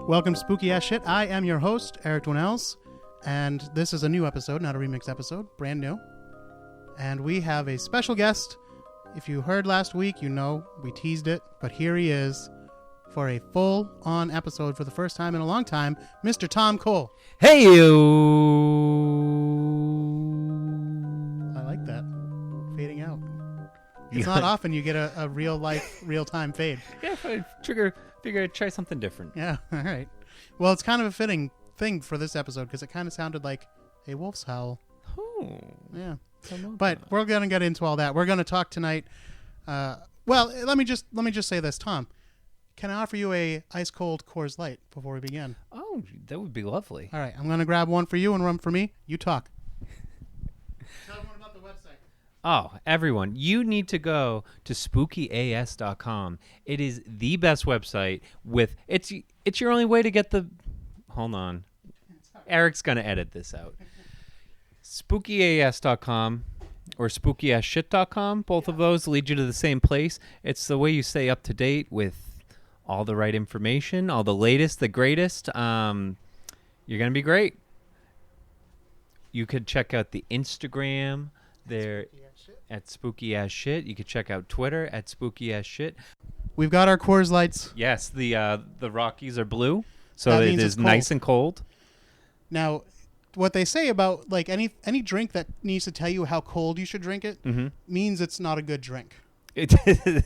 Welcome to Spooky Ass Shit. I am your host, Eric Dwinells, and this is a new episode, not a remix episode, brand new. And we have a special guest. If you heard last week, you know we teased it, but here he is for a full-on episode for the first time in a long time, Mr. Tom Cole. Hey, you! I like that. Fading out. It's not often you get a real-life, real-time fade. Yeah, figure I'd try something different. Yeah, all right. Well, it's kind of a fitting thing for this episode because it kind of sounded like a wolf's howl. Oh. Yeah. But we're going to get into all that. We're going to talk tonight. Well, let me just say this, Tom. Can I offer you a ice-cold Coors Light before we begin? Oh, that would be lovely. All right. I'm going to grab one for you and one for me. You talk. Tell everyone about the website. Oh, everyone, you need to go to spookyas.com. It is the best website with it's your only way to get the Hold on. Eric's going to edit this out. spookyas.com or spookyasshit.com, both of those lead you to the same place. It's the way you stay up to date with all the right information, all the latest, the greatest. You're going to be great. You could check out the Instagram there at Spooky Ass Shit. You could check out Twitter at Spooky Ass Shit. We've got our Coors Lights. Yes, the Rockies are blue, so That it means is it's cold. nice and cold. Now, what they say about like any drink that needs to tell you how cold you should drink it means it's not a good drink. It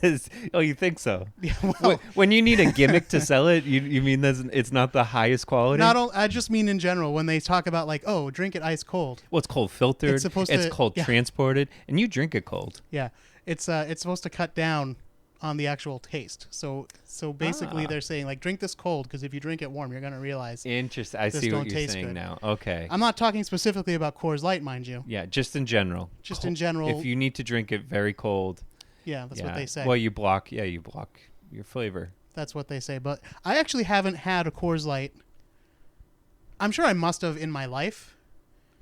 is. Oh, you think so? Yeah, well, When you need a gimmick to sell it, you mean it's not the highest quality? I just mean in general when they talk about like, oh, drink it ice cold. Well, it's cold filtered. It's supposed it's to- cold yeah. transported, and you drink it cold. Yeah, it's supposed to cut down on the actual taste. So basically, they're saying like drink this cold because if you drink it warm, you're gonna realize. Interesting. I This see don't what you're taste saying good. now. Okay. I'm not talking specifically about Coors Light, mind you. Yeah, just in general. Just in general. If you need to drink it very cold. Yeah, that's what they say. Well, you block your flavor. That's what they say. But I actually haven't had a Coors Light. I'm sure I must have in my life.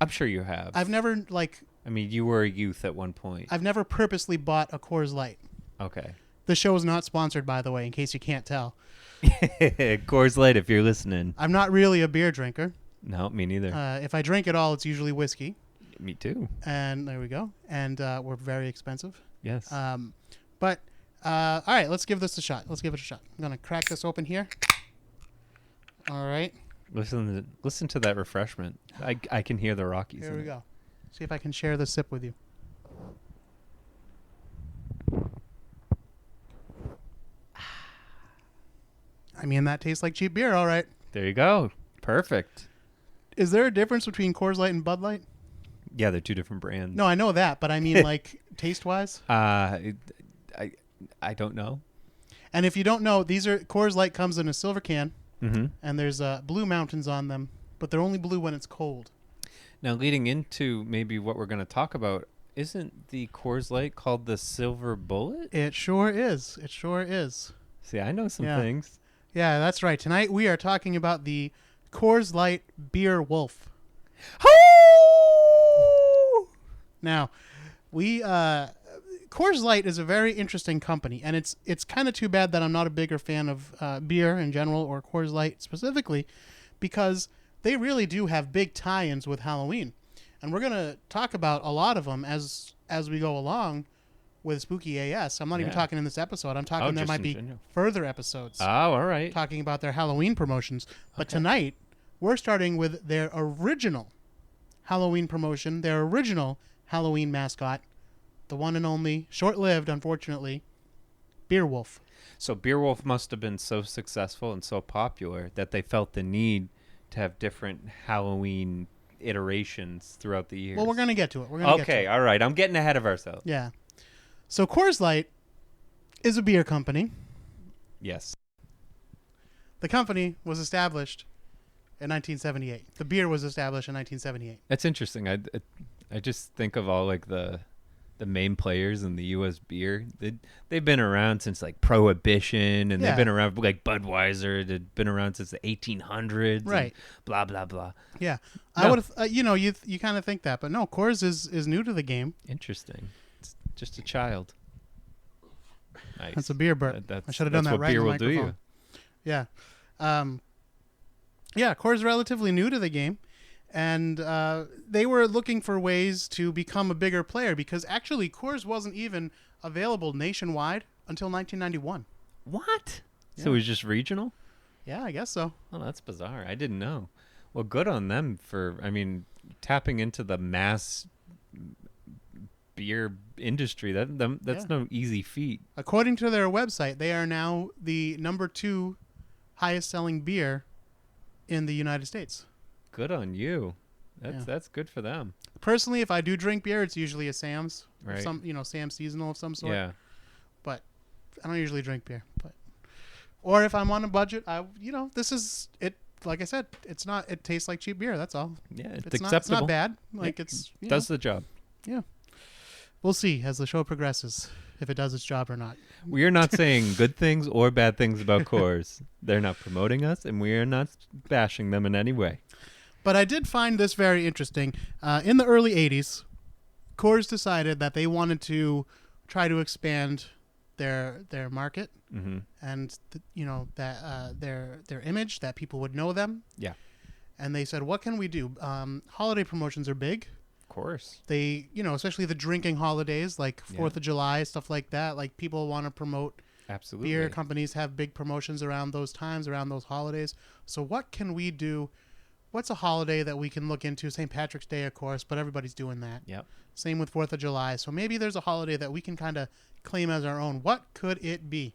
I'm sure you have. I've never I mean, you were a youth at one point. I've never purposely bought a Coors Light. Okay. The show is not sponsored, by the way, in case you can't tell. Coors Light, if you're listening. I'm not really a beer drinker. No, me neither. If I drink at all, it's usually whiskey. Me too. And there we go. And we're very expensive. Yes. But all right, let's give this a shot. Let's give it a shot. I'm gonna crack this open here. All right. Listen to that refreshment. I can hear the Rockies. Here in we it. go. See if I can share this sip with you. I mean, that tastes like cheap beer, all right. There you go. Perfect. Is there a difference between Coors Light and Bud Light? Yeah, they're two different brands. No, I know that, but I mean, like, taste-wise? I don't know. And if you don't know, Coors Light comes in a silver can, Mm-hmm. and there's blue mountains on them, but they're only blue when it's cold. Now, leading into maybe what we're going to talk about, isn't the Coors Light called the Silver Bullet? It sure is. It sure is. See, I know some Yeah. things. Yeah, that's right. Tonight we are talking about the Coors Light Beer Wolf. Now, Coors Light is a very interesting company, and it's kind of too bad that I'm not a bigger fan of beer in general or Coors Light specifically, because they really do have big tie-ins with Halloween, and we're gonna talk about a lot of them as we go along with Spooky AS. I'm not even talking in this episode. I'm talking there just might in be general. further episodes Oh, all right. talking about their Halloween promotions. But tonight we're starting with their original Halloween promotion, their original Halloween mascot, the one and only, short-lived, unfortunately, Beer Wolf. So Beer Wolf must have been so successful and so popular that they felt the need to have different Halloween iterations throughout the years. Well, we're going to get to it. We're gonna get to Okay, it. all right. I'm getting ahead of ourselves. Yeah. So Coors Light is a beer company. Yes. The company was established in 1978. The beer was established in 1978. That's interesting. I just think of all like the the main players in the U.S. beer, they've been around since like Prohibition, and Yeah. they've been around like Budweiser. They've been around since the 1800s. Right. And blah blah blah. Yeah. No. I would have, you kind of think that, but no, Coors is new to the game. Interesting. It's just a child. Nice. That's a beer burp. I should have done that what right beer in the will do you. microphone. Yeah. Yeah, Coors is relatively new to the game, and they were looking for ways to become a bigger player because actually Coors wasn't even available nationwide until 1991. What? Yeah. So it was just regional? Yeah, I guess so. Oh, that's bizarre. I didn't know. Well, good on them for, tapping into the mass beer industry. That's no easy feat. According to their website, they are now the number 2 highest selling beer in the United States. Good on you. That's good for them. Personally, if I do drink beer, it's usually a Sam's, Right. Sam's seasonal of some sort. Yeah. But I don't usually drink beer. Or if I'm on a budget, this is it. Like I said, it's not. It tastes like cheap beer. That's all. Yeah, it's It's acceptable. not bad. Like Yeah, it's does the job. Yeah. We'll see as the show progresses if it does its job or not. We are not saying good things or bad things about Coors. They're not promoting us, and we are not bashing them in any way. But I did find this very interesting. In the early 80s, Coors decided that they wanted to try to expand their market Mm-hmm. and their image, that people would know them. Yeah. And they said, what can we do? Holiday promotions are big. Of course. They, especially the drinking holidays like 4th of July, stuff like that. Like people want to promote Absolutely. beer. Companies have big promotions around those times, around those holidays. So what can we do? What's a holiday that we can look into? St. Patrick's Day, of course, but everybody's doing that. Yep. Same with 4th of July. So maybe there's a holiday that we can kind of claim as our own. What could it be?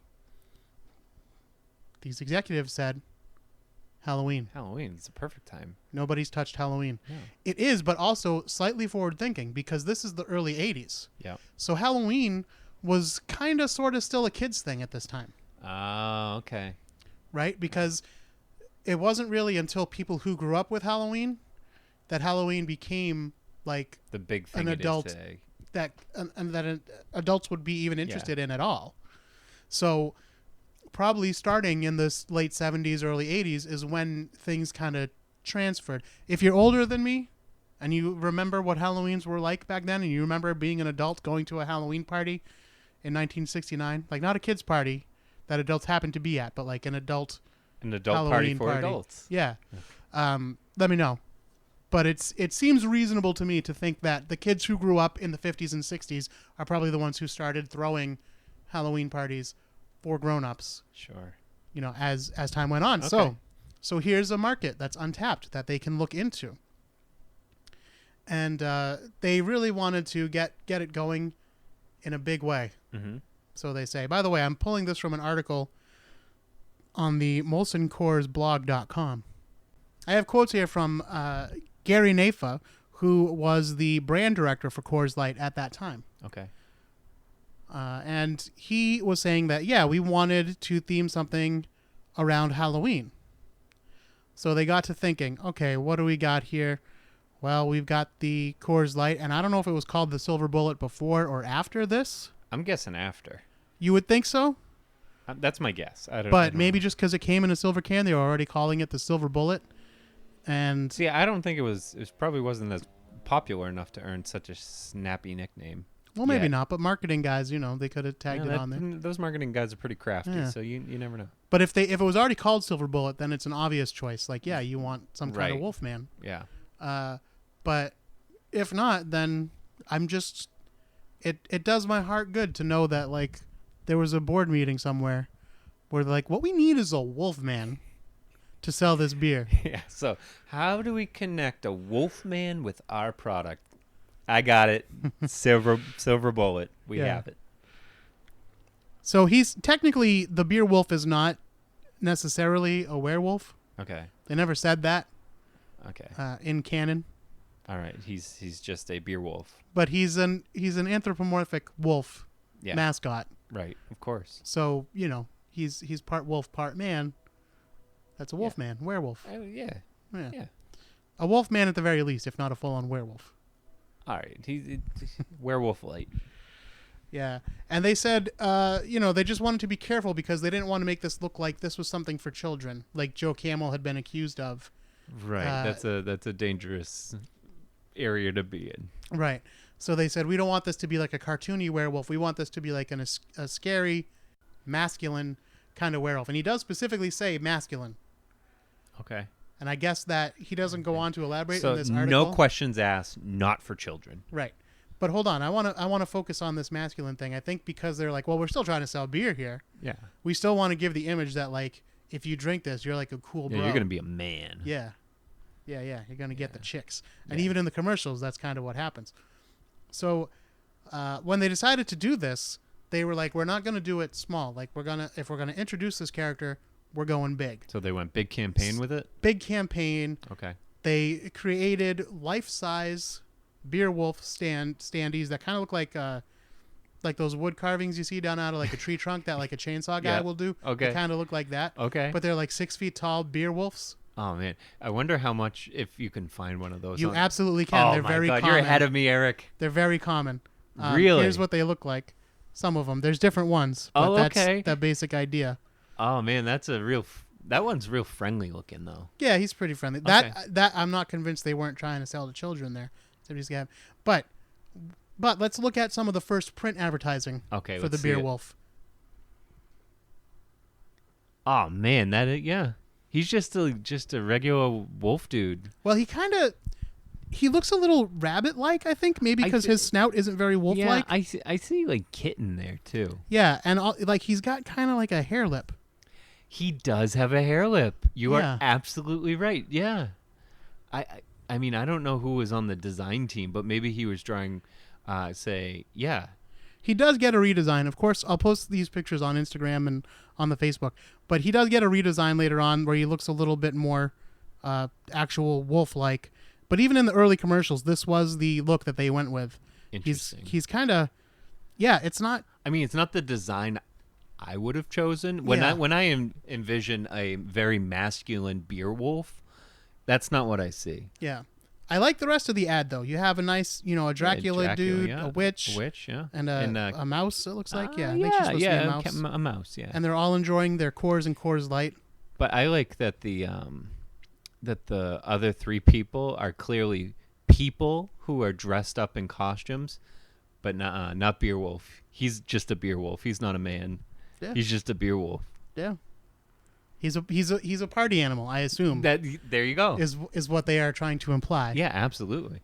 These executives said Halloween. Halloween is the perfect time. Nobody's touched Halloween. Yeah. It is, but also slightly forward thinking because this is the early 80s. Yeah. So Halloween was kind of sort of still a kid's thing at this time. Oh, okay. Right? Because it wasn't really until people who grew up with Halloween that Halloween became like The big thing an it is adult today. that adults would be even interested in at all. So probably starting in the late 70s, early 80s is when things kind of transferred. If you're older than me and you remember what Halloweens were like back then and you remember being an adult going to a Halloween party in 1969, like not a kid's party that adults happened to be at, but like an adult Halloween Halloween party for party. adults. Yeah. Let me know. But it seems reasonable to me to think that the kids who grew up in the 50s and 60s are probably the ones who started throwing Halloween parties for grown-ups, Sure. as time went on. Okay. So here's a market that's untapped that they can look into. And they really wanted to get it going in a big way. Mm-hmm. So they say. By the way, I'm pulling this from an article on the MolsonCoorsBlog.com. I have quotes here from Gary Nafa, who was the brand director for Coors Light at that time. Okay. And he was saying that, we wanted to theme something around Halloween. So they got to thinking, okay, what do we got here? Well, we've got the Coors Light, and I don't know if it was called the Silver Bullet before or after this. I'm guessing after. You would think so? That's my guess. I don't But know. maybe just because it came in a silver can, they were already calling it the Silver Bullet. And See, I don't think it was. It probably wasn't as popular enough to earn such a snappy nickname. well, maybe yet. not. But marketing guys, they could have tagged it on there. Those marketing guys are pretty crafty, Yeah. so you never know. But if it was already called Silver Bullet, then it's an obvious choice. Like, you want some kind of Right. Wolfman. Yeah. But if not, then I'm just it does my heart good to know that like there was a board meeting somewhere where they're like, what we need is a Wolfman to sell this beer. Yeah. So how do we connect a Wolfman with our product? I got it. Silver Bullet. We Yeah. have it. So he's technically the beer wolf is not necessarily a werewolf. Okay. They never said that Okay. in canon. All right. He's just a beer wolf. But he's an anthropomorphic wolf Yeah. mascot. Right. Of course. So, he's part wolf, part man. That's a wolf man, werewolf. Oh, yeah. Yeah. Yeah. A wolf man at the very least, if not a full-on werewolf. All right. He's werewolf light. Yeah. And they said, they just wanted to be careful because they didn't want to make this look like this was something for children, like Joe Camel had been accused of. Right. That's a dangerous area to be in. Right. So they said, we don't want this to be like a cartoony werewolf. We want this to be like a scary, masculine kind of werewolf. And he does specifically say masculine. Okay. And I guess that he doesn't go on to elaborate so in this article. No questions asked, not for children. Right. But hold on, I want to focus on this masculine thing. I think because they're like, well, we're still trying to sell beer here. Yeah. We still want to give the image that like if you drink this, you're like a cool bro. Yeah, you're gonna be a man. Yeah. Yeah, yeah. You're gonna get the chicks. And even in the commercials, that's kind of what happens. So when they decided to do this, they were like, we're not gonna do it small. Like if we're gonna introduce this character, we're going big. So they went big campaign with it? Big campaign. Okay. They created life-size beer wolf standees that kind of look like those wood carvings you see down out of like a tree trunk that like a chainsaw guy will do. Okay. They kind of look like that. Okay. But they're like 6 feet tall beer wolves. Oh man, I wonder how much if you can find one of those. You absolutely can. Oh They're my very God, common. you're ahead of me, Eric. They're very common. Really? Here's what they look like. Some of them. There's different ones. But that's the basic idea. Oh man, that one's real friendly looking though. Yeah, he's pretty friendly. Okay. That I'm not convinced they weren't trying to sell to children there. But let's look at some of the first print advertising for the beer wolf. Oh man, he's just a regular wolf dude. Well, he looks a little rabbit-like, I think, maybe because his snout isn't very wolf-like. Yeah, I see like kitten there too. Yeah, and he's got kind of like a hair lip. He does have a hair lip. You are absolutely right. Yeah. I mean, I don't know who was on the design team, but maybe he was drawing, He does get a redesign. Of course, I'll post these pictures on Instagram and on the Facebook. But he does get a redesign later on where he looks a little bit more actual wolf-like. But even in the early commercials, this was the look that they went with. Interesting. He's kind of, it's not. I mean, it's not the design I would have chosen. When I envision a very masculine beer wolf, that's not what I see. Yeah. I like the rest of the ad, though. You have a nice, a Dracula dude, a witch, and a mouse, it looks like. I think she's supposed to be a mouse. A mouse, yeah. And they're all enjoying their Coors and Coors Light. But I like that the other three people are clearly people who are dressed up in costumes, but not Beer Wolf. He's just a beer wolf. He's not a man. Yeah. He's just a beer wolf. Yeah. He's a party animal, I assume. There you go. Is what they are trying to imply. Yeah, absolutely.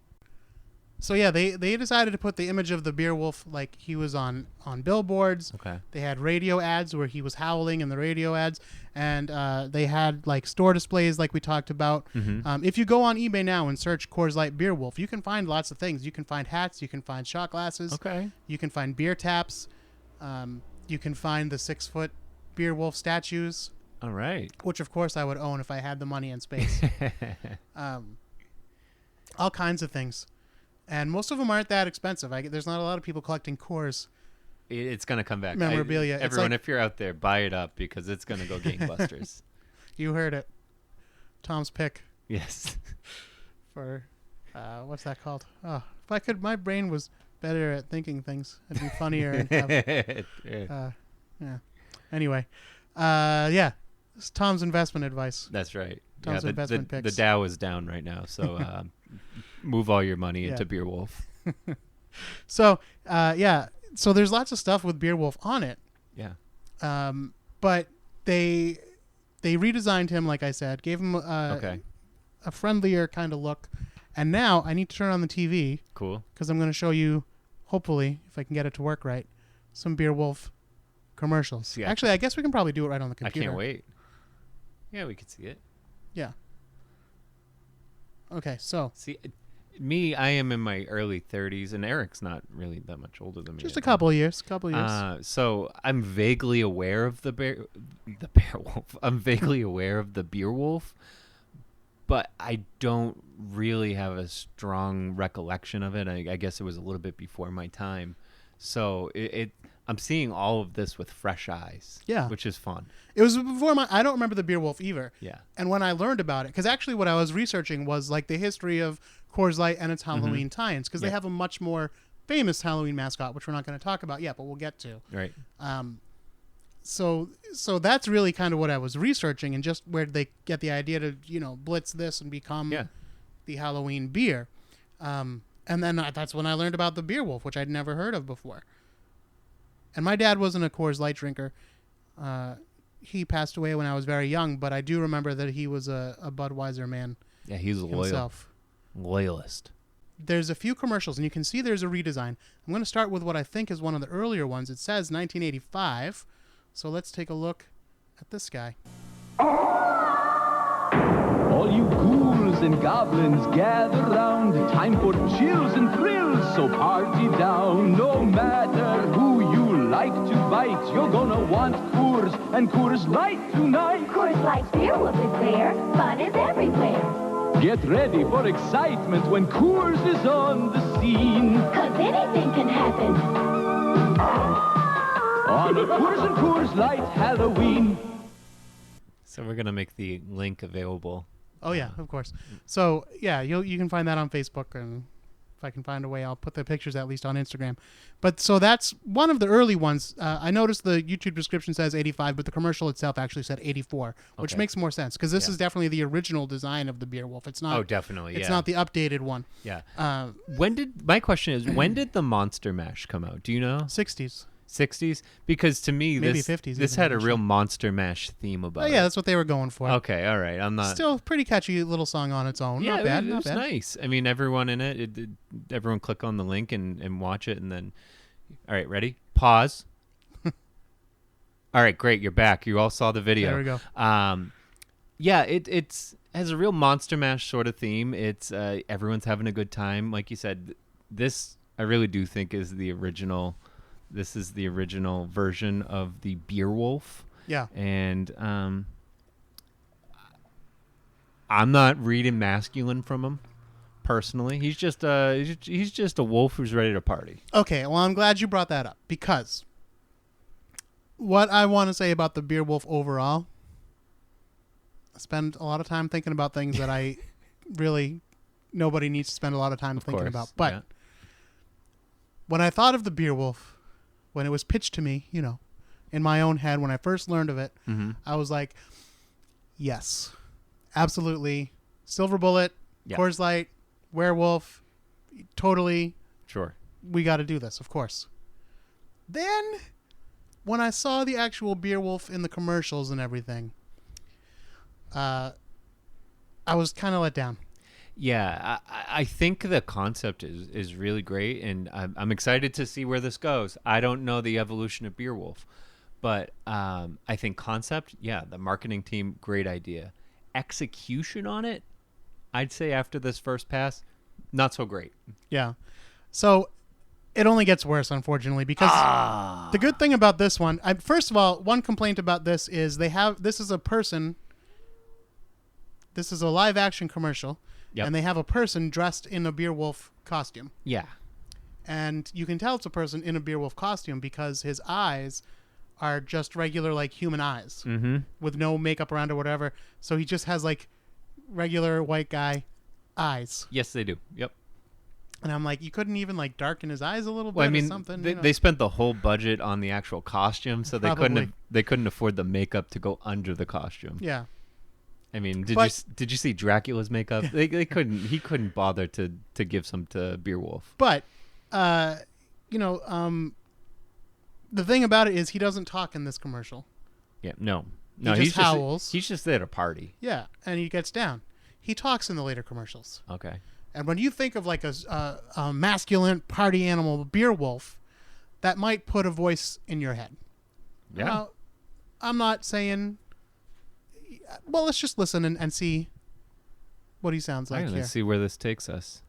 So yeah, they decided to put the image of the beer wolf like he was on billboards. Okay. They had radio ads where he was howling in the radio ads, and they had like store displays like we talked about. Mm-hmm. If you go on eBay now and search Coors Light Beer Wolf, you can find lots of things. You can find hats. You can find shot glasses. Okay. You can find beer taps. You can find the 6-foot beer wolf statues. All right. Which of course I would own if I had the money and space. All kinds of things. And most of them aren't that expensive. There's not a lot of people collecting Coors. It's going to come back. Memorabilia. Everyone, if you're out there, buy it up because it's going to go gangbusters. You heard it. Tom's pick. Yes. For, what's that called? Oh, if I could, my brain was better at thinking things. It'd be funnier. And yeah. Anyway. Yeah. It's Tom's investment advice. That's right. Tom's investment picks. The Dow is down right now, so move all your money into Beer Wolf. So, so there's lots of stuff with Beer Wolf on it. Yeah. But they redesigned him, like I said, gave him a friendlier kind of look. And now I need to turn on the TV. Cool. Because I'm going to show you, hopefully, if I can get it to work right, some Beer Wolf commercials. Yeah. Actually, I guess we can probably do it right on the computer. I can't wait. Yeah, we could see it. Yeah. Okay, so. See, I am in my early 30s, and Eric's not really that much older than me. Just a couple years. So I'm vaguely aware of the bear wolf. I'm vaguely aware of the Beer Wolf, but I don't really have a strong recollection of it. I guess it was a little bit before my time. So I'm seeing all of this with fresh eyes. Yeah. Which is fun. It was before I don't remember the Beer Wolf either. Yeah. And when I learned about it, because actually what I was researching was like the history of Coors Light and its Halloween tie-ins, because they have a much more famous Halloween mascot, which we're not going to talk about yet, but we'll get to. Right. So that's really kind of what I was researching, and just where they get the idea to, blitz this and become the Halloween beer. And then that's when I learned about the Beer Wolf, which I'd never heard of before. And my dad wasn't a Coors Light drinker. He passed away when I was very young, but I do remember that he was a Budweiser man. Yeah, he's himself. Loyalist. There's a few commercials, and you can see there's a redesign. I'm going to start with what I think is one of the earlier ones. It says 1985, so let's take a look at this guy. All you ghouls and goblins gather round. Time for chills and thrills, so party down. No matter who you like to bite, you're gonna want Coors and Coors Light tonight. Coors Light Beer Wolf is there. Fun is everywhere. Get ready for excitement when Coors is on the scene. 'Cause anything can happen. On a Coors and Coors Light Halloween. So we're going to make the link available. Oh, yeah, of course. So, yeah, you can find that on Facebook, and if I can find a way, I'll put the pictures at least on Instagram. But so that's one of the early ones. I noticed the YouTube description says 85, but the commercial itself actually said 84, which makes more sense, because this is definitely the original design of the Beer Wolf. It's not. Oh, definitely. It's not the updated one. Yeah. My question is, when did the Monster Mash come out? Do you know? 60s. 60s? Because to me, Maybe this 50s this even, had a actually. real Monster Mash theme about Oh, it. yeah, that's what they were going for. Okay, all right. I'm not. Still pretty catchy little song on its own. Yeah, Not bad. it Not was bad. nice. I mean, everyone in it, everyone click on the link and watch it, and then. All right, ready? Pause. All right, great. You're back. You all saw the video. There we go. Yeah, it's has a real Monster Mash sort of theme. It's everyone's having a good time. Like you said, this I really do think is the original. This is the original version of the Beer Wolf. Yeah. And I'm not reading masculine from him personally. He's just a wolf who's ready to party. Okay, well, I'm glad you brought that up, because what I want to say about the Beer Wolf overall, I spend a lot of time thinking about things that I really nobody needs to spend a lot of time thinking about. But when I thought of the Beer Wolf, when it was pitched to me, in my own head, when I first learned of it, I was like, yes, absolutely. Silver Bullet, Coors Light, Werewolf, totally. Sure. We got to do this, of course. Then, when I saw the actual Beer Wolf in the commercials and everything, I was kind of let down. Yeah, I think the concept is really great, and I'm excited to see where this goes. I don't know the evolution of Beer Wolf, but I think concept, the marketing team, great idea. Execution on it, I'd say after this first pass, not so great. Yeah. So it only gets worse, unfortunately, because the good thing about this one, first of all, one complaint about this is this is a person, this is a live action commercial. Yep. And they have a person dressed in a Beer Wolf costume. Yeah. And you can tell it's a person in a Beer Wolf costume because his eyes are just regular, like, human eyes with no makeup around or whatever. So he just has, like, regular white guy eyes. Yes, they do. Yep. And I'm like, you couldn't even, like, darken his eyes a little bit or something? They spent the whole budget on the actual costume, so they couldn't afford the makeup to go under the costume. Yeah. I mean, did you see Dracula's makeup? They couldn't bother to give some to Beer Wolf. But, the thing about it is he doesn't talk in this commercial. Yeah, no, he just howls. He's just there to party. Yeah, and he gets down. He talks in the later commercials. Okay. And when you think of like a masculine party animal, Beer Wolf, that might put a voice in your head. Yeah. Now, I'm not saying. Well, let's just listen and see what he sounds like here. Let's see where this takes us.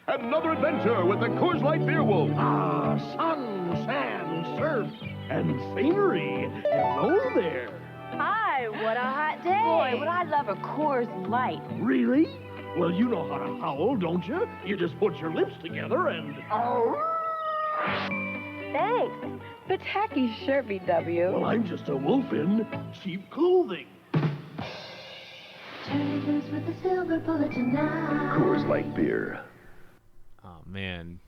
Another adventure with the Coors Light Beer Wolf. Sun, sand, surf, and scenery. Hello there. Hi, what a hot day. Boy, would I love a Coors Light. Really? Well, you know how to howl, don't you? You just put your lips together and... Thanks. But tacky shirt, BW. Well, I'm just a wolf in cheap clothing. Turn loose with the silver bullet tonight. Coors Light Beer. Oh man,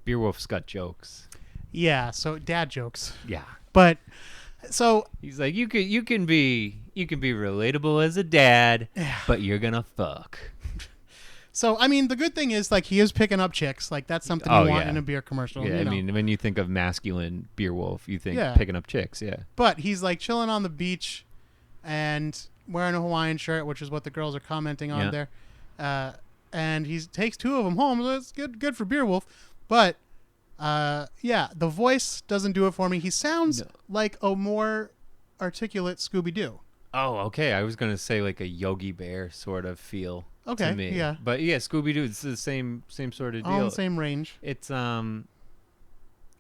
Beer Wolf's got jokes. Yeah, so dad jokes. Yeah. But so He's like, you can be relatable as a dad, but you're gonna fuck. So, I mean, the good thing is, like, he is picking up chicks. Like, that's something you want in a beer commercial. Yeah, you know. I mean, when you think of masculine Beer Wolf, you think Yeah. picking up chicks, yeah. But he's, like, chilling on the beach and wearing a Hawaiian shirt, which is what the girls are commenting on there. And he takes 2 of them home. So that's good for Beer Wolf. But, yeah, the voice doesn't do it for me. He sounds like a more articulate Scooby-Doo. Oh, okay. I was going to say like a Yogi Bear sort of feel Okay, to me. yeah. But yeah, Scooby-Doo, it's the same sort of deal. All in the same range. It's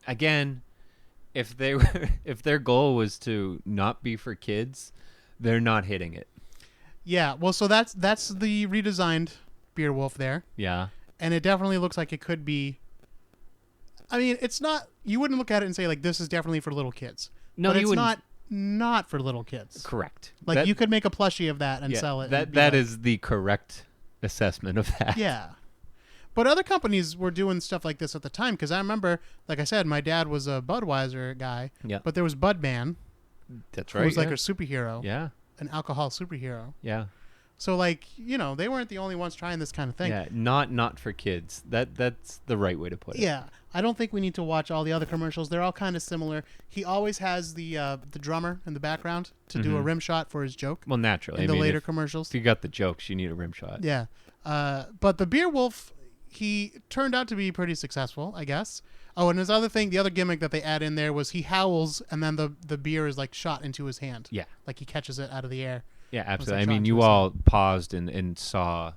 again, if their goal was to not be for kids, they're not hitting it. Yeah, well, so that's the redesigned Beer Wolf there. Yeah. And it definitely looks like it could be. I mean, it's not. You wouldn't look at it and say like this is definitely for little kids. No, but you it's wouldn't. not for little kids. Correct. Like you could make a plushie of that and sell it. That is the correct assessment of that. Yeah. But other companies were doing stuff like this at the time because I remember, like I said, my dad was a Budweiser guy. Yeah. But there was Budman. That's Who right. was like a superhero. Yeah. An alcohol superhero. Yeah. So like, you know, they weren't the only ones trying this kind of thing. Yeah, not for kids. That's the right way to put it. Yeah. I don't think we need to watch all the other commercials. They're all kind of similar. He always has the drummer in the background to do a rim shot for his joke. Well, naturally. In the later commercials. If you got the jokes, you need a rim shot. Yeah. But the Beer Wolf, he turned out to be pretty successful, I guess. Oh, and his other thing, the other gimmick that they add in there was he howls and then the beer is like shot into his hand. Yeah. Like he catches it out of the air. Yeah, absolutely. like I mean, shot you into his all paused and saw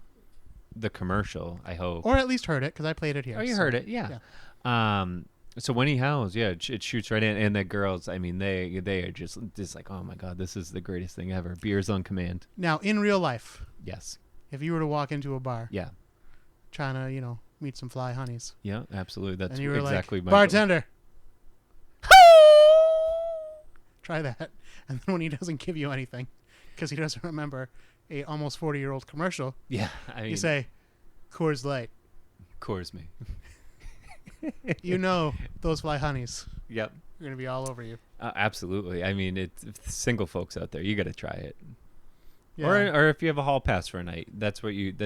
the commercial, I hope. Or at least heard it because I played it here. Oh, you heard it, yeah. So when he howls, yeah, it shoots right in. And the girls, I mean, they are just like, oh my God, this is the greatest thing ever. Beer's on command. Now, in real life, Yes. if you were to walk into a bar Yeah. trying to, you know, meet some fly honeys. Yeah, absolutely. That's And you were exactly like, my goal. bartender. Try that. And then when he doesn't give you anything because he doesn't remember a almost 40-year-old commercial, Yeah, I mean, you say, Coors Light. Coors me. You know those fly honeys Yep. are going to be all over you. Absolutely. I mean, it's single folks out there. You got to try it. Yeah. Or if you have a hall pass for a night, that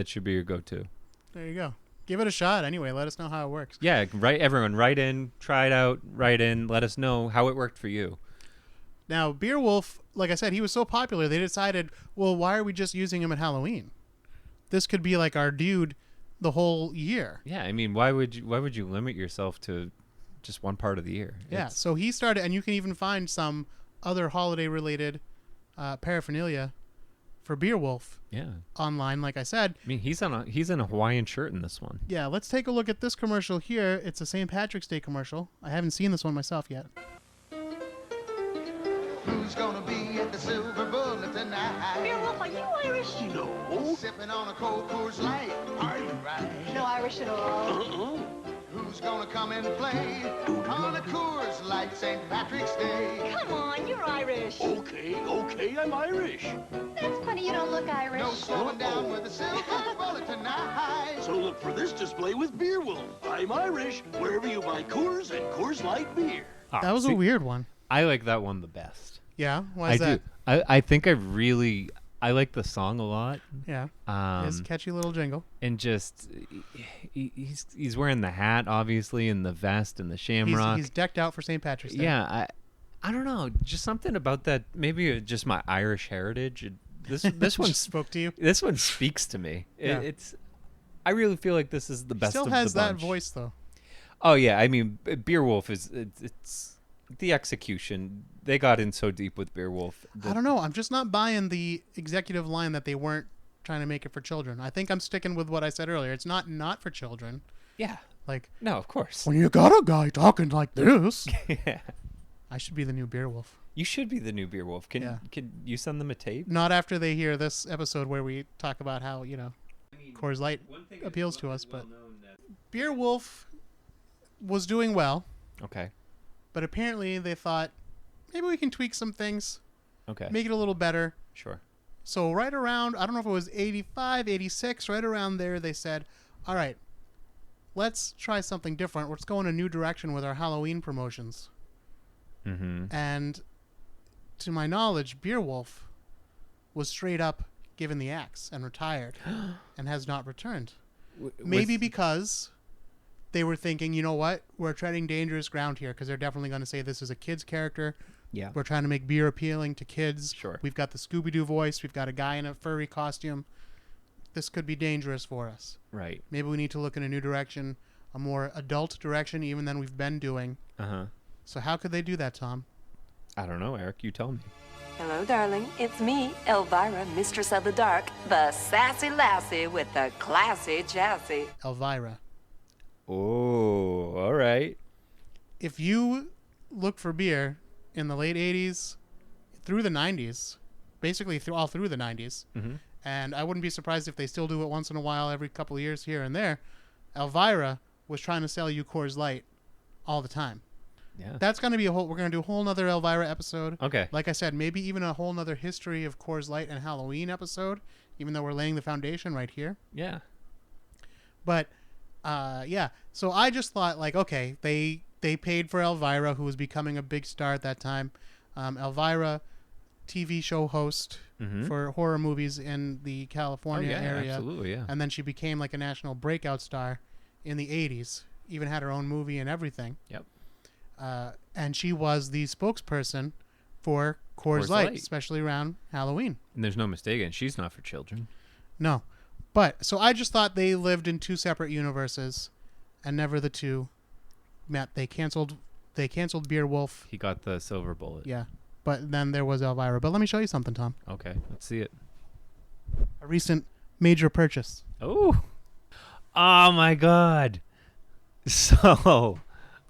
should be your go-to. There you go. Give it a shot anyway. Let us know how it works. Yeah, everyone write in, try it out, write in, let us know how it worked for you. Now, Beer Wolf, like I said, he was so popular, they decided, well, why are we just using him at Halloween? This could be like our dude the whole year. Yeah, I mean, why would you limit yourself to just one part of the year? Yeah, so he started, and you can even find some other holiday-related paraphernalia for Beer Wolf online, like I said. I mean, he's in a Hawaiian shirt in this one. Yeah, let's take a look at this commercial here. It's a St. Patrick's Day commercial. I haven't seen this one myself yet. Who's gonna be at the Silver Bullet tonight? Beer Wolf, are you Irish? No. Sipping on a cold Coors Light. Are you right? No Irish at all. Uh-uh. Who's gonna come and play on a Coors Light St. Patrick's Day? Come on, you're Irish. Okay, I'm Irish. That's funny, you don't look Irish. No slowing down with the Silver Bullet tonight. So look for this display with Beer Wolf. I'm Irish, wherever you buy Coors and Coors Light beer. That was a weird one. I like that one the best. Yeah? Why is that? do. I think I like the song a lot. Yeah. His catchy little jingle. And just he's wearing the hat, obviously, and the vest and the shamrock. He's decked out for St. Patrick's Day. Yeah, I don't know, just something about that. Maybe just my Irish heritage. This one spoke to you. This one speaks to me. Yeah. I really feel like this is the best. Still of has the that bunch. voice though. Oh yeah, I mean, Beer Wolf it's the execution. They got in so deep with Beer Wolf. I don't know. I'm just not buying the executive line that they weren't trying to make it for children. I think I'm sticking with what I said earlier. It's not for children. Yeah. Like, no, of course. when you got a guy talking like this, Yeah. I should be the new Beer Wolf. You should be the new Beer Wolf. Can you send them a tape? Not after they hear this episode where we talk about how, Coors Light appeals to us, but Beer Wolf was doing well, Okay. but apparently they thought maybe we can tweak some things, Okay. make it a little better. Sure. So right around, I don't know if it was 85, 86, right around there, they said, all right, let's try something different. Let's go in a new direction with our Halloween promotions. Mm-hmm. And to my knowledge, Beer Wolf was straight up given the axe and retired and has not returned. Maybe because they were thinking, you know what, we're treading dangerous ground here, because they're definitely going to say this is a kid's character. Yeah. We're trying to make beer appealing to kids. Sure. We've got the Scooby-Doo voice. We've got a guy in a furry costume. This could be dangerous for us. Right. Maybe we need to look in a new direction, a more adult direction even than we've been doing. Uh-huh. So how could they do that, Tom? I don't know, Eric. You tell me. Hello, darling. It's me, Elvira, Mistress of the Dark, the sassy lassie with the classy chassis. Elvira. Oh, all right. If you look for beer in the late 80s through the 90s, basically all through the 90s, Mm-hmm. and I wouldn't be surprised if they still do it once in a while, every couple of years here and there, Elvira was trying to sell you Coors Light all the time. Yeah. That's going to be we're going to do a whole nother Elvira episode. Okay. Like I said, maybe even a whole nother history of Coors Light and Halloween episode, even though we're laying the foundation right here. Yeah. But, yeah. So I just thought, like, okay, they paid for Elvira, who was becoming a big star at that time. Elvira, TV show host for horror movies in the California area. Absolutely, yeah. And then she became like a national breakout star in the 80s. Even had her own movie and everything. Yep. And she was the spokesperson for Coors Light, especially around Halloween. And there's no mistaking, she's not for children. No. But, so I just thought they lived in two separate universes, and never the two met. They canceled Beer Wolf. He got the silver bullet. Yeah. But then there was Elvira. But let me show you something, Tom. Okay, let's see it. A recent major purchase. Oh my God. So,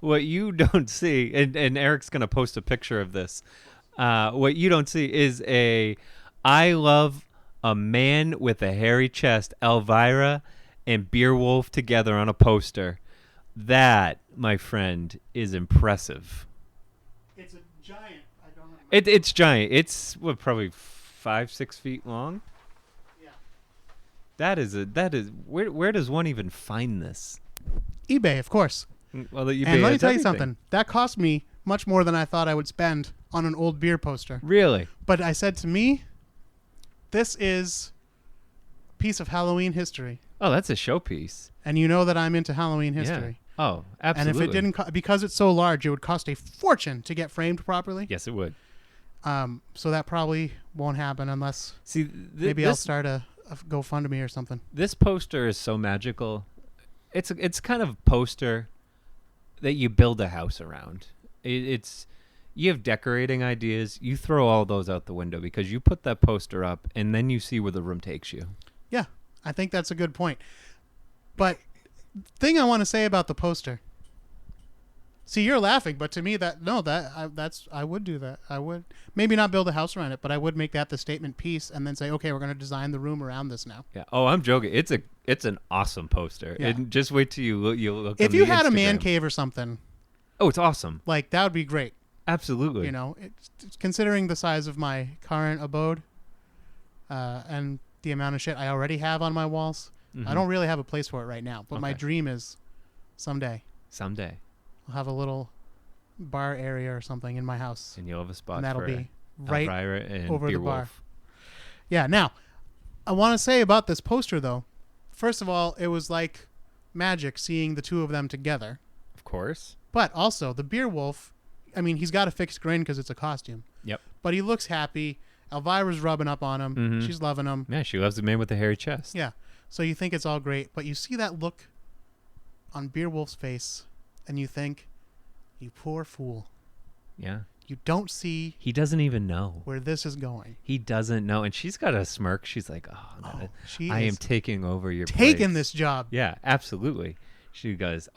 what you don't see, and Eric's going to post a picture of this. What you don't see is I love a man with a hairy chest, Elvira and Beer Wolf together on a poster. That, my friend, is impressive. It's a giant. I don't know. It's giant. It's probably 5-6 feet long. Yeah. That is where does one even find this? eBay, of course. Well, eBay And let me has tell you everything. something. That cost me much more than I thought I would spend on an old beer poster. Really? But I said to me, this is a piece of Halloween history. Oh, that's a showpiece. And you know that I'm into Halloween history. Yeah. Oh, absolutely. And if it didn't, because it's so large, it would cost a fortune to get framed properly. Yes, it would. So that probably won't happen unless See, maybe I'll start a GoFundMe or something. This poster is so magical. It's kind of a poster that you build a house around. It's you have decorating ideas. You throw all those out the window because you put that poster up and then you see where the room takes you. Yeah, I think that's a good point. But thing I want to say about the poster. See, you're laughing, but to me I would do that. I would maybe not build a house around it, but I would make that the statement piece and then say, okay, we're going to design the room around this now. Yeah. Oh, I'm joking. It's an awesome poster. Yeah. And just wait till you look. If on you the had a man Instagram. cave or something, Oh, it's awesome. like that would be great. Absolutely. You know, it's considering the size of my current abode, and the amount of shit I already have on my walls, I don't really have a place for it right now. But my Okay. dream is someday Someday. I'll have a little bar area or something in my house. And you'll have a spot And that'll for be right Elvira and over Beer the bar. Wolf. Yeah. Now, I want to say about this poster, though. First of all, it was like magic seeing the two of them together. Of course. But also, the Beer Wolf, I mean, he's got a fixed grin because it's a costume. Yep. But he looks happy. Elvira's rubbing up on him. Mhm. She's loving him. Yeah, she loves the man with the hairy chest. Yeah. So you think it's all great, but you see that look on Beer Wolf's face, and you think, you poor fool. Yeah. You don't see He doesn't even know. where this is going. He doesn't know. And she's got a smirk. She's like, She I is am taking over your taking place. this job. Yeah, absolutely. She goes,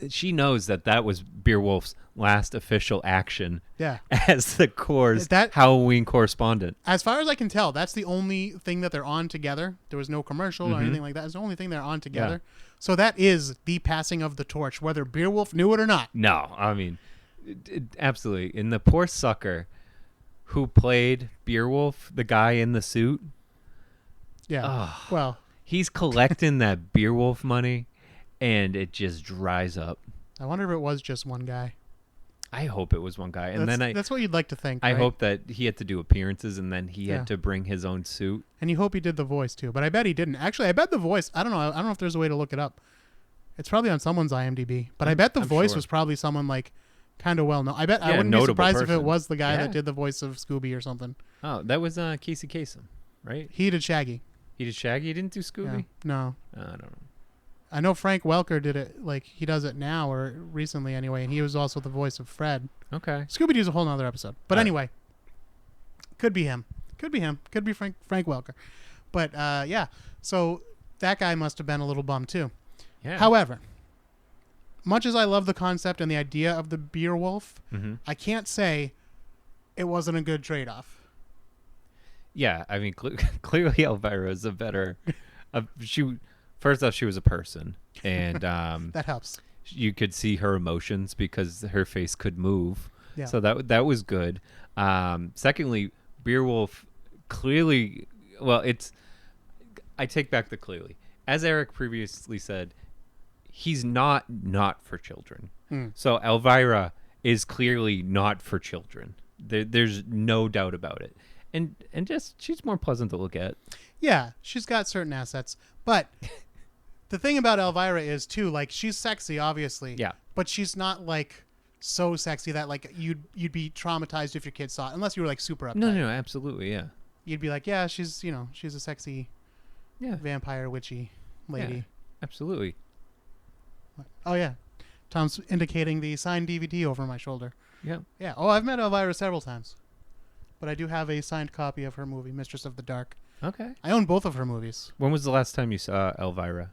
she knows that was Beer Wolf's last official action Yeah. as the Coors Halloween correspondent. As far as I can tell, that's the only thing that they're on together. There was no commercial or anything like that. It's the only thing they're on together. Yeah. So that is the passing of the torch, whether Beer Wolf knew it or not. No, I mean, absolutely. And the poor sucker who played Beer Wolf, the guy in the suit, Yeah. Well, he's collecting that Beer Wolf money and it just dries up. I wonder if it was just one guy. I hope it was one guy, and That's what you'd like to think. I right? hope that he had to do appearances, and then he had to bring his own suit. And you hope he did the voice too, but I bet he didn't. Actually, I bet the voice. I don't know if there's a way to look it up. It's probably on someone's IMDb, but I bet the voice was probably someone like kind of well known. I bet I wouldn't be surprised if it was the guy that did the voice of Scooby or something. Oh, that was Casey Kasem, right? He did Shaggy. He did Shaggy. He didn't do Scooby. Yeah. No, I don't know. I know Frank Welker did it. Like he does it now or recently anyway, and he was also the voice of Fred. Okay. Scooby Doo's a whole nother episode, but anyway, could be him. Could be him. Could be Frank Welker. But yeah, so that guy must have been a little bummed too. Yeah. However, much as I love the concept and the idea of the Beer Wolf, I can't say it wasn't a good trade-off. Yeah, I mean, clearly Elvira is a better. First off, she was a person, and that helps. You could see her emotions because her face could move. Yeah. So that was good. Secondly, Beer Wolf clearly. Well, I take back the clearly. As Eric previously said, he's not for children. So Elvira is clearly not for children. There's no doubt about it. And just she's more pleasant to look at. Yeah, she's got certain assets. But the thing about Elvira is too, like, she's sexy, obviously. Yeah. But she's not like so sexy that like you'd be traumatized if your kid saw it, unless you were like super uptight. No, absolutely, yeah. You'd be like, yeah, she's a sexy vampire witchy lady. Yeah, absolutely. Oh yeah. Tom's indicating the signed DVD over my shoulder. Yeah. Yeah. Oh, I've met Elvira several times. But I do have a signed copy of her movie, Mistress of the Dark. Okay. I own both of her movies. When was the last time you saw Elvira?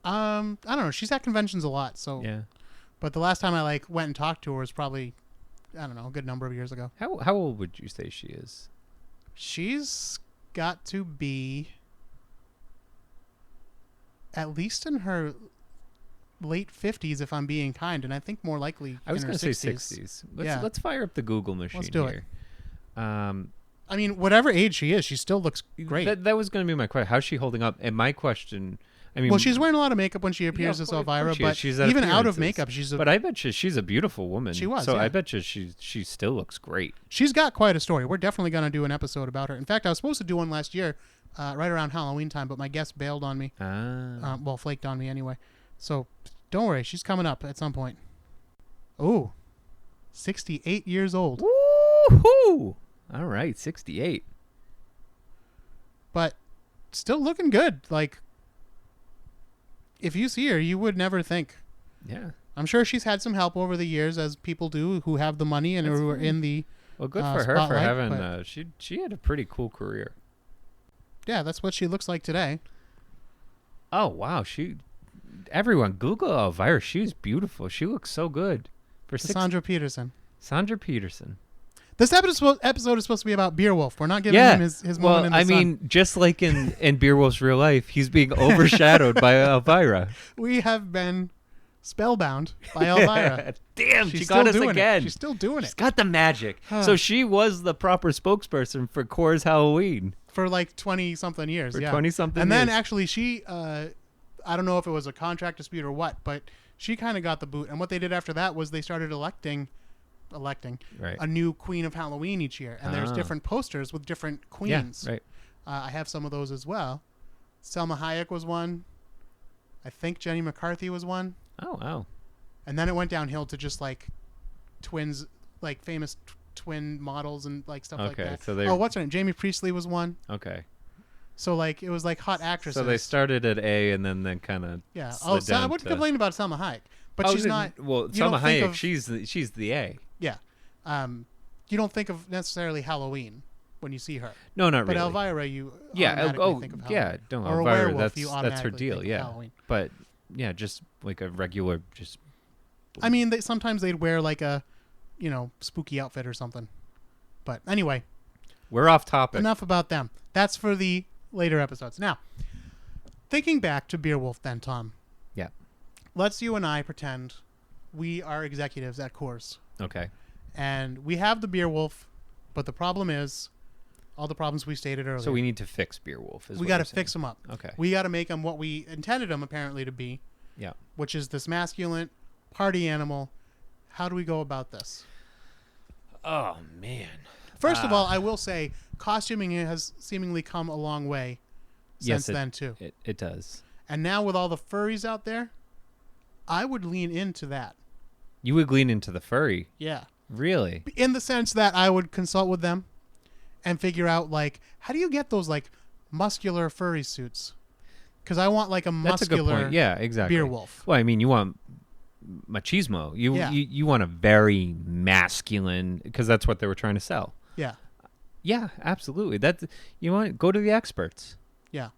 I don't know. She's at conventions a lot, so yeah. But the last time I like went and talked to her was probably, I don't know, a good number of years ago. How old would you say she is? She's got to be at least in her late 50s, if I'm being kind, and I think more likely I was going to say 60s. Let's fire up the Google machine. Let's do here. I mean, whatever age she is, she still looks great. That was going to be my question. How's she holding up? And my question, I mean, well, she's wearing a lot of makeup when she appears as Elvira, but she's even out of makeup, but I bet she's a beautiful woman. She was, so yeah. I bet she still looks great. She's got quite a story. We're definitely going to do an episode about her. In fact, I was supposed to do one last year, right around Halloween time, but my guest bailed on me. Well, flaked on me anyway. So don't worry, she's coming up at some point. Oh, 68 years old. Woo-hoo! All right, 68. But still looking good. Like, if you see her, you would never think. Yeah. I'm sure she's had some help over the years, as people do who have the money and who are in the well, good for her for having. She had a pretty cool career. Yeah, that's what she looks like today. Oh wow, everyone Google Elvira. She's beautiful. She looks so good. Sandra Peterson. Sandra Peterson. This episode is supposed to be about Beer Wolf. We're not giving him his moment in the sun. Mean, just like in Beer Wolf's real life, he's being overshadowed by Elvira. We have been spellbound by Elvira. Damn, she got us again. She's still doing it. She's got the magic. So she was the proper spokesperson for Coors Halloween. For like 20-something years. For 20-something years. And then actually she, I don't know if it was a contract dispute or what, but she kind of got the boot. And what they did after that was they started electing a new queen of Halloween each year, and there's different posters with different queens. Yeah, right. I have some of those as well. Selma Hayek was one. I think Jenny McCarthy was one. Oh wow! And then it went downhill to just like twins, like famous twin models and like stuff like that. So what's her name? Jamie Priestley was one. Okay. So like it was like hot actresses. So they started at A and then kind of I wouldn't complain about Selma Hayek, but she's not. Well, Selma Hayek, she's the A. Yeah. You don't think of necessarily Halloween when you see her. No, not but really. But Elvira, you automatically think of Halloween. Yeah, don't or Elvira, werewolf, that's her deal. Yeah, Halloween. But yeah, just like a regular, just. I mean, sometimes they'd wear like a, spooky outfit or something. But anyway, we're off topic. Enough about them. That's for the later episodes. Now, thinking back to Beer Wolf, then Tom. Yeah. Let's you and I pretend we are executives at Coors. Okay. And we have the Beer Wolf, but the problem is all the problems we stated earlier. So we need to fix Beer Wolf. We got to fix him up. Okay. We got to make him what we intended him apparently to be. Yeah. which is this masculine party animal. How do we go about this? Oh man. First of all, I will say costuming has seemingly come a long way since then too. It does. And now with all the furries out there, I would lean into that. You would lean into the furry. Yeah. Really? In the sense that I would consult with them and figure out, like, how do you get those, like, muscular furry suits? Because I want, like, a That's muscular a good point. Yeah, exactly. beer wolf. Well, I mean, you want machismo. You want a very masculine, because that's what they were trying to sell. Yeah. Yeah, absolutely. You want go to the experts. Yeah.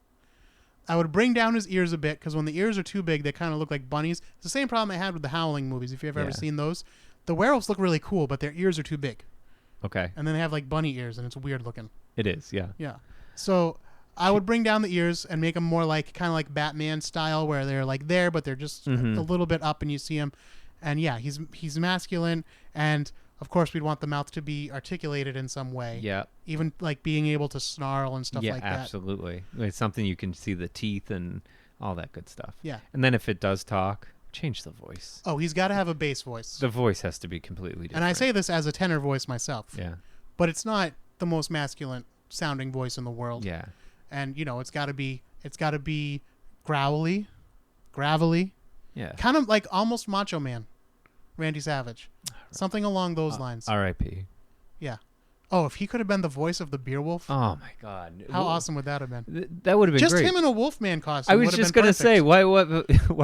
I would bring down his ears a bit, because when the ears are too big, they kind of look like bunnies. It's the same problem I had with the Howling movies, if you've ever seen those. The werewolves look really cool, but their ears are too big. Okay. And then they have, like, bunny ears, and it's weird looking. It is, yeah. Yeah. So I would bring down the ears and make them more like, kind of like Batman style, where they're, like, there, but they're just a little bit up, and you see them. And, yeah, he's masculine, and... Of course, we'd want the mouth to be articulated in some way. Yeah. Even like being able to snarl and stuff like that. Yeah, absolutely. It's something you can see the teeth and all that good stuff. Yeah. And then if it does talk, change the voice. Oh, he's got to have a bass voice. The voice has to be completely different. And I say this as a tenor voice myself. Yeah. But it's not the most masculine sounding voice in the world. Yeah. And it's got to be growly, gravelly. Yeah. Kind of like almost Macho Man, Randy Savage. Something along those lines. R.I.P. Yeah. Oh, if he could have been the voice of the Beer Wolf. Oh my God! How awesome would that have been? That would have been just great. Him in a Wolfman costume. I was just gonna say, why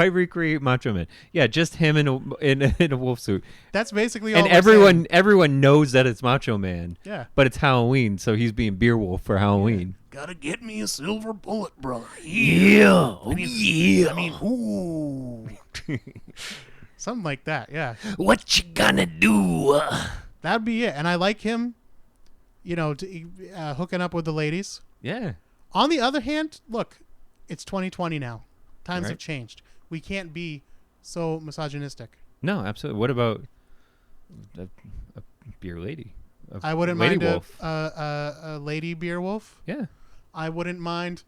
recreate Macho Man? Yeah, just him in a wolf suit. That's basically all. And everyone knows that it's Macho Man. Yeah. But it's Halloween, so he's being Beer Wolf for Halloween. Gotta get me a silver bullet, brother. Yeah. Oh, yeah. I mean, ooh. Something like that, yeah. What you gonna do? That'd be it. And I like him, hooking up with the ladies. Yeah. On the other hand, look, it's 2020 now. Times Right. have changed. We can't be so misogynistic. No, absolutely. What about a beer lady? I wouldn't lady mind wolf. a lady beer wolf. Yeah. I wouldn't mind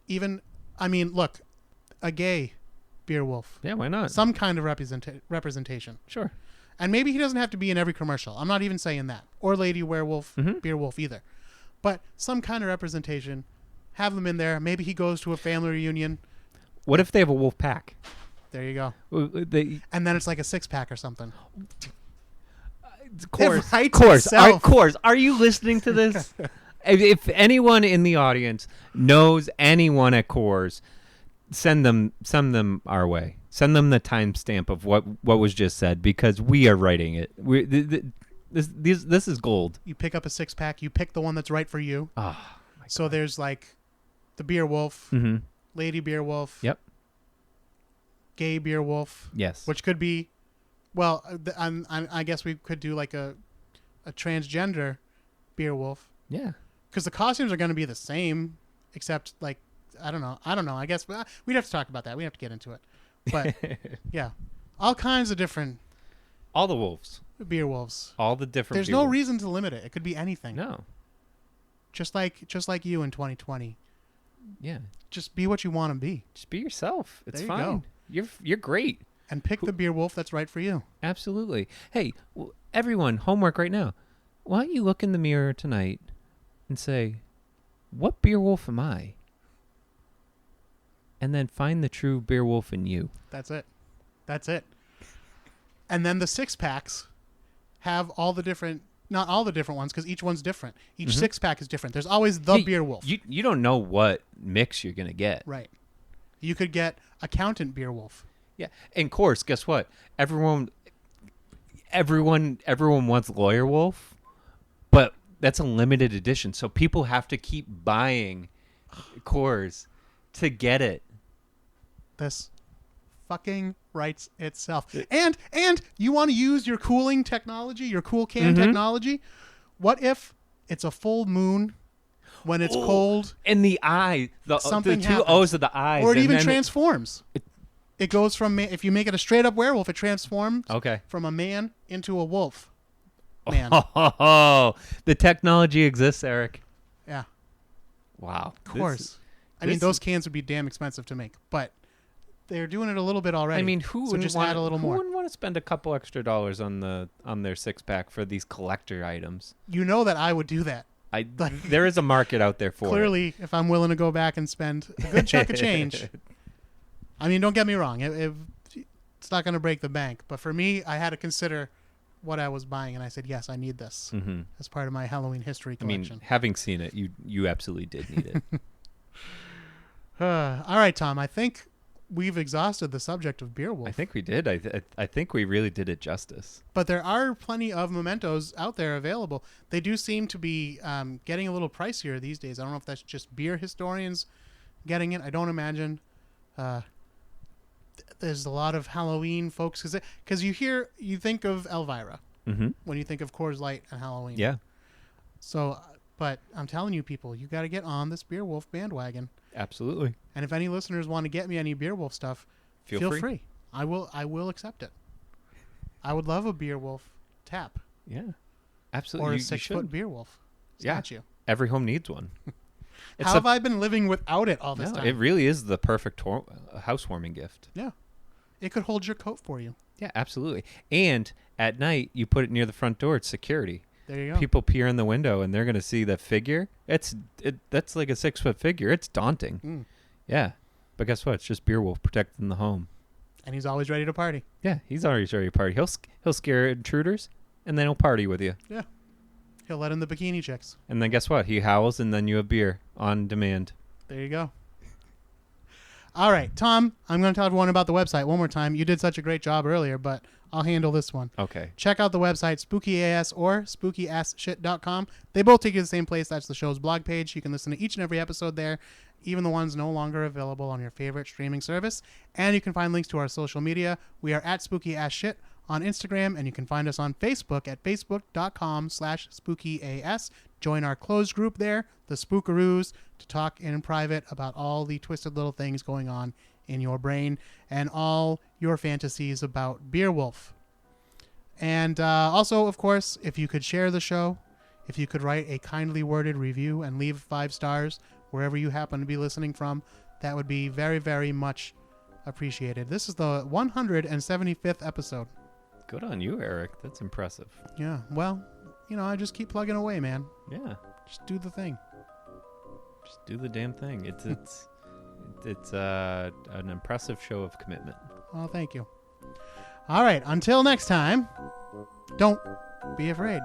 look, a gay beer wolf. Yeah, why not? Some kind of representation. Sure. And maybe he doesn't have to be in every commercial. I'm not even saying that. Or lady werewolf, beer wolf either. But some kind of representation. Have him in there. Maybe he goes to a family reunion. What if they have a wolf pack? There you go. They, And then it's like a 6-pack or something. Coors, are you listening to this? If anyone in the audience knows anyone at Coors, send them our way. Send them the timestamp of what was just said, because we are writing it. This is gold. You pick up a 6-pack. You pick the one that's right for you. Oh, so there's like the beer wolf, lady beer wolf, Yep. gay beer wolf. Yes. Which could be, well, I guess we could do like a transgender beer wolf. Yeah. Because the costumes are going to be the same, except like I don't know. I guess we'd have to talk about that. We have to get into it. But yeah, all kinds of different. All the wolves. Beer wolves. All the different. There's beer no wolves. reason to limit it. It could be anything. No. Just like you in 2020. Yeah. Just be what you want to be. Just be yourself. It's There you fine. go. You're great. And pick the beer wolf that's right for you. Absolutely. Hey, everyone, homework right now. Why don't you look in the mirror tonight and say, "What beer wolf am I?" And then find the true beer wolf in you. That's it. And then the 6-packs have all the different, not all the different ones, because each one's different. Each 6-pack is different. There's always the beer wolf. You don't know what mix you're gonna get. Right. You could get accountant beer wolf. Yeah. And of course, guess what? Everyone wants lawyer wolf, but that's a limited edition. So people have to keep buying Coors to get it. This fucking writes itself. And you want to use your cooling technology, your cool can technology? What if it's a full moon when it's cold? And the eye, the two happens. O's of the eyes. Or it and even then transforms. It goes from, if you make it a straight up werewolf, it transforms Okay. from a man into a wolf. Man. Oh, the technology exists, Eric. Yeah. Wow. Of course. I mean, those cans would be damn expensive to make, but they're doing it a little bit already. I mean, who so wouldn't just want add a little more? Who wouldn't want to spend a couple extra dollars on their 6-pack for these collector items? You know that I would do that. There is a market out there for it. Clearly, if I'm willing to go back and spend a good chunk of change. I mean, don't get me wrong. It's not going to break the bank. But for me, I had to consider what I was buying, and I said, yes, I need this as part of my Halloween history collection. I mean, having seen it, you absolutely did need it. All right, Tom, I think we've exhausted the subject of Beer Wolf. I think we did. I think we really did it justice. But there are plenty of mementos out there available. They do seem to be getting a little pricier these days. I don't know if that's just beer historians getting it. I don't imagine. There's a lot of Halloween folks because you think of Elvira when you think of Coors Light and Halloween. Yeah. So, but I'm telling you, people, you got to get on this Beer Wolf bandwagon. Absolutely. And if any listeners want to get me any Beer Wolf stuff, feel free. I will accept it. I would love a Beer Wolf tap. Yeah. Absolutely. Or a 6-foot Beer Wolf statue. Yeah. Every home needs one. How have I been living without it all this time? It really is the perfect housewarming gift. Yeah. It could hold your coat for you. Yeah, absolutely. And at night, you put it near the front door. It's security. There you go. People peer in the window, and they're going to see the figure. That's like a 6-foot figure. It's daunting. Yeah. But guess what? It's just Beer Wolf protecting the home. And he's always ready to party. Yeah, he's always ready to party. He'll scare intruders, and then he'll party with you. Yeah. He'll let in the bikini chicks. And then guess what? He howls, and then you have beer on demand. There you go. All right, Tom, I'm going to tell everyone about the website one more time. You did such a great job earlier, but I'll handle this one. Okay. Check out the website, SpookyAS or SpookyAssShit.com. They both take you to the same place. That's the show's blog page. You can listen to each and every episode there, even the ones no longer available on your favorite streaming service. And you can find links to our social media. We are at SpookyAssShit on Instagram, and you can find us on Facebook at facebook.com/SpookyAS. Join our closed group there, the Spookaroos, to talk in private about all the twisted little things going on in your brain and all your fantasies about Beer Wolf. And also, of course, if you could share the show, if you could write a kindly worded review and leave 5 stars wherever you happen to be listening from, that would be very, very much appreciated. This is the 175th episode. Good on you, Eric. That's impressive. Yeah, well, I just keep plugging away, man. Yeah. Just do the thing. Just do the damn thing. It's an impressive show of commitment. Well, thank you. All right, until next time, don't be afraid.